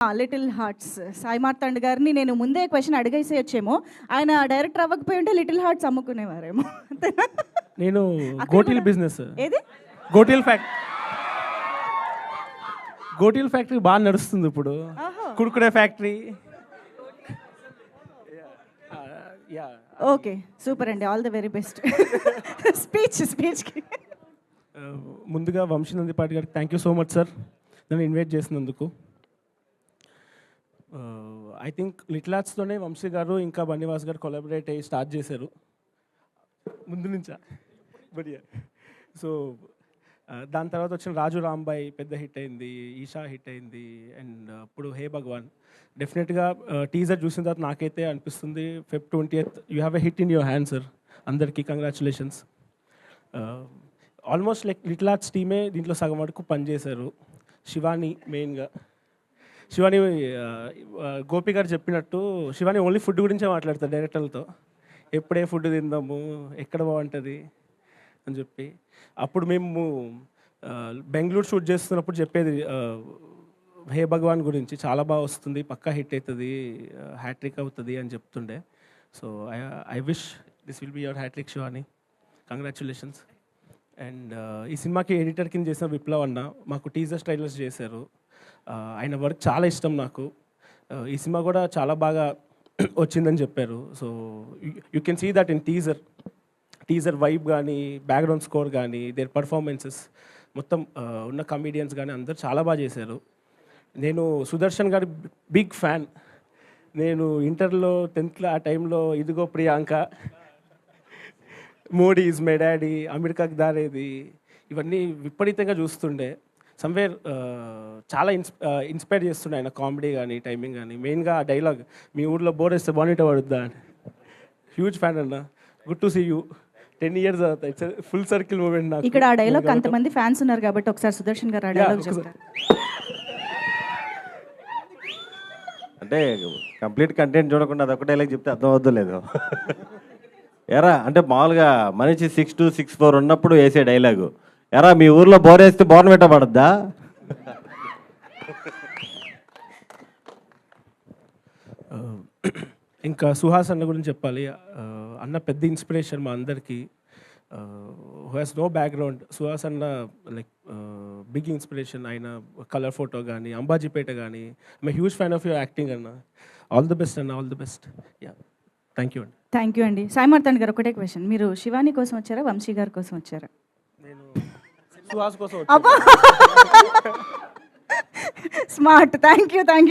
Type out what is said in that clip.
Little hearts Sai Marthand గారిని నేను ముందే క్వశ్చన్ అడిగేసేయచ్చేమో, ఆయన డైరెక్టర్ అవ్వకపోయి ఉంటే లిటిల్ హార్ట్స్ అమ్ముకునేవారేమో. నేను గోటీల్ బిజినెస్, ఏది గోటీల్ ఫ్యాక్టరీ బాగా నడుస్తుంది ఇప్పుడు. కుడుకుడే ఫ్యాక్టరీ. ఓకే, సూపర్ అండి, ఆల్ ది వెరీ బెస్ట్. స్పీచ్కి ముందుగా వంశీనందిపాటి గారికి thank you so much sir, నన్ను ఇన్వైట్ చేసినందుకు. ఐ థింక్ లిటిల్ ఆర్ట్స్తోనే వంశీ గారు ఇంకా బన్నీవాస్ గారు కొలాబరేట్ అయ్యి స్టార్ట్ చేశారు ముందు నుంచా. బడియా. సో దాని తర్వాత వచ్చిన రాజు రాంబాయ్ పెద్ద హిట్ అయింది, ఈషా హిట్ అయింది, అండ్ ఇప్పుడు హే భగవాన్. డెఫినెట్గా టీజర్ చూసిన తర్వాత నాకైతే అనిపిస్తుంది Feb 20th you have a hit in your hand sir. అందరికీ congratulations. Almost like little arts టీమే దీంట్లో సగం వరకు పనిచేశారు. శివాని మెయిన్గా. శివాని గోపి గారు చెప్పినట్టు శివాని ఓన్లీ ఫుడ్ గురించే మాట్లాడతారు డైరెక్టర్లతో. ఎప్పుడే ఫుడ్ తిందాము, ఎక్కడ బాగుంటుంది అని చెప్పి. అప్పుడు మేము బెంగళూరు షూట్ చేస్తున్నప్పుడు చెప్పేది హే భగవాన్ గురించి, చాలా బాగా వస్తుంది, పక్కా హిట్ అవుతుంది, హ్యాట్రిక్ అవుతుంది అని చెప్తుండే. So I wish this will be your hat trick Shivani. Congratulations. And ఈ సినిమాకి ఎడిటర్ కింద చేసిన విప్లవ్ అన్న మాకు టీజర్ ట్రైలర్స్ చేశారు. ఆయన వర్క్ చాలా ఇష్టం నాకు. ఈ సినిమా కూడా చాలా బాగా వచ్చిందని చెప్పారు. So you can see that in teaser vibe కానీ, బ్యాక్గ్రౌండ్ స్కోర్ కానీ, దేర్ పర్ఫార్మెన్సెస్ మొత్తం ఉన్న కమీడియన్స్ కానీ అందరు చాలా బాగా చేశారు. నేను సుదర్శన్ గారి బిగ్ ఫ్యాన్. నేను ఇంటర్లో 10th ఆ టైంలో ఇదిగో Priyanka, Modi is my daddy, అమెరికాకి దారేది, ఇవన్నీ విపరీతంగా చూస్తుండే. సమ్వేర్ చాలా ఇన్స్పైర్ చేస్తుండే ఆయన కామెడీ కానీ, టైమింగ్ కానీ. మెయిన్గా ఆ డైలాగ్, మీ ఊర్లో బోర్ వేస్తే బానిట పడుద్దా అని. హ్యూజ్ ఫ్యాన్ అన్న. Good to see you. 10 years అవుతాయి. ఇట్స్ ఫుల్ సర్కిల్ మూమెంట్ నాకు. ఇక్కడ ఆ డైలాగ్ అంతమంది ఫ్యాన్స్ ఉన్నారు కాబట్టి ఒకసారి సుదర్శన్ గారు ఆ డైలాగ్ చెప్తారు. అంటే కంప్లీట్ కంటెంట్ చూడకుండా అదొక డైలాగ్ చెప్తే అర్థం అవుద్దో లేదు. ఎరా అంటే మామూలుగా మనిషి 6'2", 6'4" ఉన్నప్పుడు వేసే డైలాగు, ఎరా మీ ఊర్లో బోర్ వేస్తే బోర్నవిటా పడద్దా? ఇంకా సుహాస్ అన్న గురించి చెప్పాలి. అన్న పెద్ద ఇన్స్పిరేషన్ మా అందరికీ. Who has no background. Suhas అన్న లైక్ బిగ్ ఇన్స్పిరేషన్. ఆయన కలర్ ఫోటో కానీ, అంబాజీపేట కానీ. I'm huge fan of your acting అన్న. ఆల్ ది బెస్ట్ అన్న, all the best. Yeah, thank you అండి. థ్యాంక్ యూ అండి. సాయి మార్తాండ్ గారు ఒకటే క్వశ్చన్, మీరు శివాని కోసం వచ్చారా, వంశీ గారి కోసం వచ్చారా? నేను సుహాస్ కోసం. స్మార్ట్. Thank you.